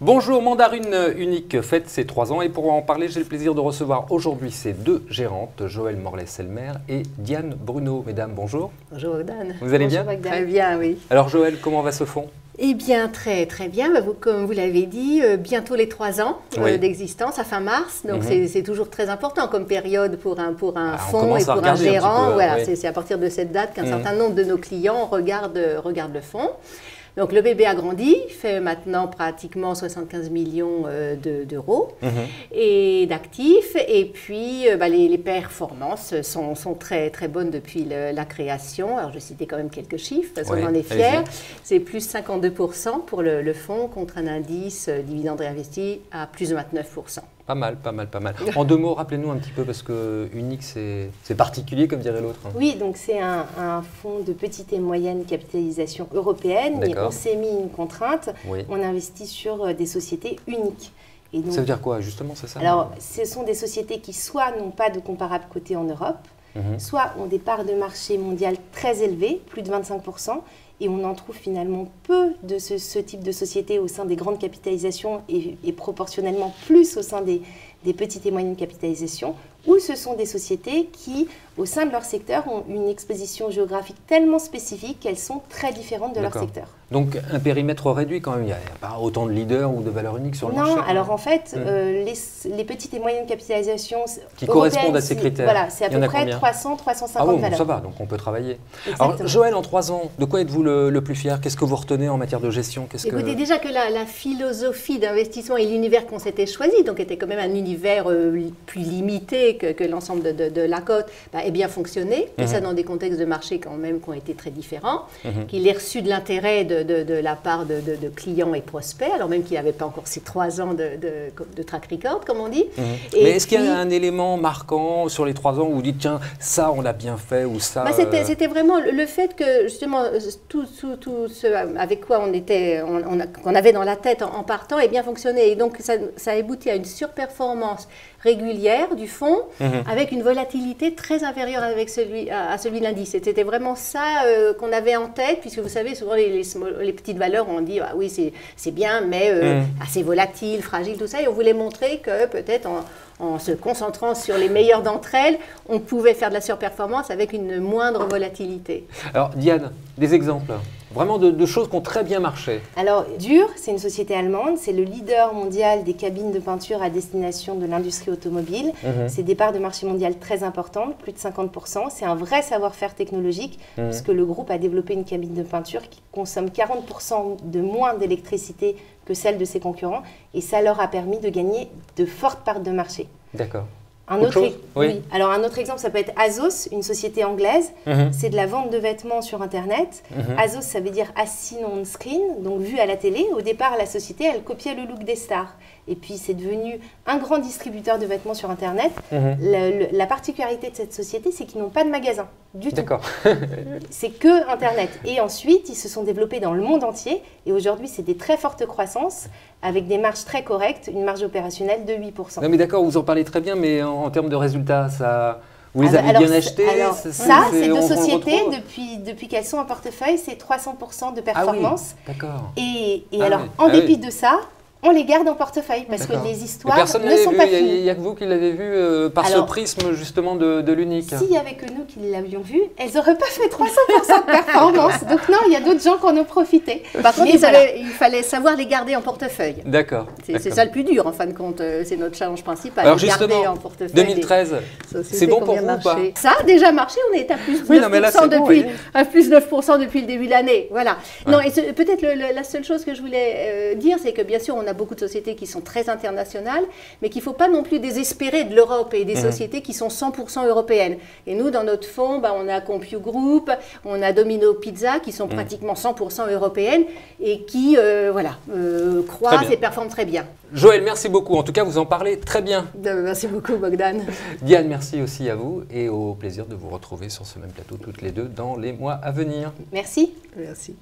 Bonjour, Mandarine Unique fête ses 3 ans et pour en parler, j'ai le plaisir de recevoir aujourd'hui ces deux gérantes, Joëlle Morlet-Selmer et Diane Bruno. Mesdames, bonjour. Bonjour Dan. Vous allez bien? Très bien, oui. Alors Joëlle, comment va ce fonds? Eh bien, très bien. Comme vous l'avez dit, bientôt les 3 ans d'existence, à fin mars. Donc, c'est toujours très important comme période pour un fonds et pour un gérant. Voilà, c'est à partir de cette date qu'un certain nombre de nos clients regardent le fonds. Donc le bébé a grandi, il fait maintenant pratiquement 75 millions d'euros et d'actifs. Et puis les performances sont très bonnes depuis la création. Alors je citais quand même quelques chiffres parce qu'on en est fiers. C'est plus 52% pour le fonds contre un indice dividende réinvesti à plus de 29%. Pas mal. En 2 mots, rappelez-nous un petit peu, parce que Unique, c'est particulier, comme dirait l'autre. Oui, donc c'est un fonds de petite et moyenne capitalisation européenne. Et on s'est mis une contrainte, on investit sur des sociétés uniques. Et donc, ça veut dire quoi, justement, c'est ça? Alors, ce sont des sociétés qui soit n'ont pas de comparable coté en Europe, soit ont des parts de marché mondiales très élevées, plus de 25%, et on en trouve finalement peu de ce type de société au sein des grandes capitalisations et proportionnellement plus au sein des petites et moyennes capitalisations, ou ce sont des sociétés qui, au sein de leur secteur, ont une exposition géographique tellement spécifique qu'elles sont très différentes de leur secteur. Donc un périmètre réduit quand même, il n'y a pas autant de leaders ou de valeurs uniques sur le marché? Non, alors en fait, les petites et moyennes capitalisations qui correspondent à ces critères, voilà, c'est à peu près 300-350 valeurs. Ça va, donc on peut travailler. Exactement. Alors Joëlle, en 3 ans, de quoi êtes-vous le plus fier? Qu'est-ce que vous retenez en matière de gestion? Écoutez, déjà que la philosophie d'investissement et l'univers qu'on s'était choisi, donc était quand même un univers plus limité que l'ensemble de la cote, ait bien fonctionné, et ça dans des contextes de marché quand même qui ont été très différents, qu'il ait reçu de l'intérêt de la part de clients et prospects, alors même qu'il n'avait pas encore ces 3 ans de track record, comme on dit. Mais est-ce qu'il y a un élément marquant sur les 3 ans où vous dites, tiens, ça on l'a bien fait, ou ça… C'était vraiment le fait que, justement, tout ce avec quoi qu'on avait dans la tête en partant ait bien fonctionné. Et donc, ça a abouti à une surperformance régulière du fonds, avec une volatilité très inférieure à celui de l'indice. C'était vraiment ça qu'on avait en tête, puisque vous savez, souvent les petites valeurs, on dit, ah oui, c'est bien, mais assez volatile, fragile, tout ça. Et on voulait montrer que peut-être en se concentrant sur les meilleures d'entre elles, on pouvait faire de la surperformance avec une moindre volatilité. Alors Diane, des exemples vraiment de choses qui ont très bien marché. Alors Dürr, c'est une société allemande, c'est le leader mondial des cabines de peinture à destination de l'industrie automobile. C'est des parts de marché mondiales très importantes, plus de 50%. C'est un vrai savoir-faire technologique, puisque le groupe a développé une cabine de peinture qui consomme 40% de moins d'électricité que celle de ses concurrents, et ça leur a permis de gagner de fortes parts de marché. D'accord. Un autre exemple, ça peut être Azos, une société anglaise. C'est de la vente de vêtements sur Internet. Azos, ça veut dire as seen on screen, donc vu à la télé. Au départ, la société, elle copiait le look des stars. Et puis, c'est devenu un grand distributeur de vêtements sur Internet. La particularité de cette société, c'est qu'ils n'ont pas de magasin du tout. D'accord. C'est que Internet. Et ensuite, ils se sont développés dans le monde entier. Et aujourd'hui, c'est des très fortes croissances avec des marges très correctes, une marge opérationnelle de 8%. Non mais d'accord, vous en parlez très bien, mais en termes de résultats, ça… Vous les avez bien achetés? Alors, c'est deux sociétés, depuis qu'elles sont en portefeuille, c'est 300% de performance. Ah oui, d'accord. Et en dépit de ça, on les garde en portefeuille parce que les histoires ne sont pas finies. Il n'y a que vous qui l'avez vu par ce prisme justement de l'unique. S'il n'y avait que nous qui l'avions vu, elles n'auraient pas fait 300% de performance. Donc non, il y a d'autres gens qui en ont profité. Par contre, il fallait savoir les garder en portefeuille. D'accord. C'est ça le plus dur en fin de compte, c'est notre challenge principal. Alors les justement, garder en portefeuille 2013, c'est bon pour vous ou pas? Ça a déjà marché, on est à plus 9% plus 9% depuis le début de l'année. Voilà. Non, et peut-être la seule chose que je voulais dire, c'est que bien sûr, on a beaucoup de sociétés qui sont très internationales, mais qu'il ne faut pas non plus désespérer de l'Europe et des sociétés qui sont 100% européennes. Et nous, dans notre fonds, on a Compu Group, on a Domino Pizza, qui sont pratiquement 100% européennes et qui croissent et performent très bien. Joëlle, merci beaucoup. En tout cas, vous en parlez très bien. Merci beaucoup, Bogdan. Diane, merci aussi à vous et au plaisir de vous retrouver sur ce même plateau toutes les deux dans les mois à venir. Merci. Merci.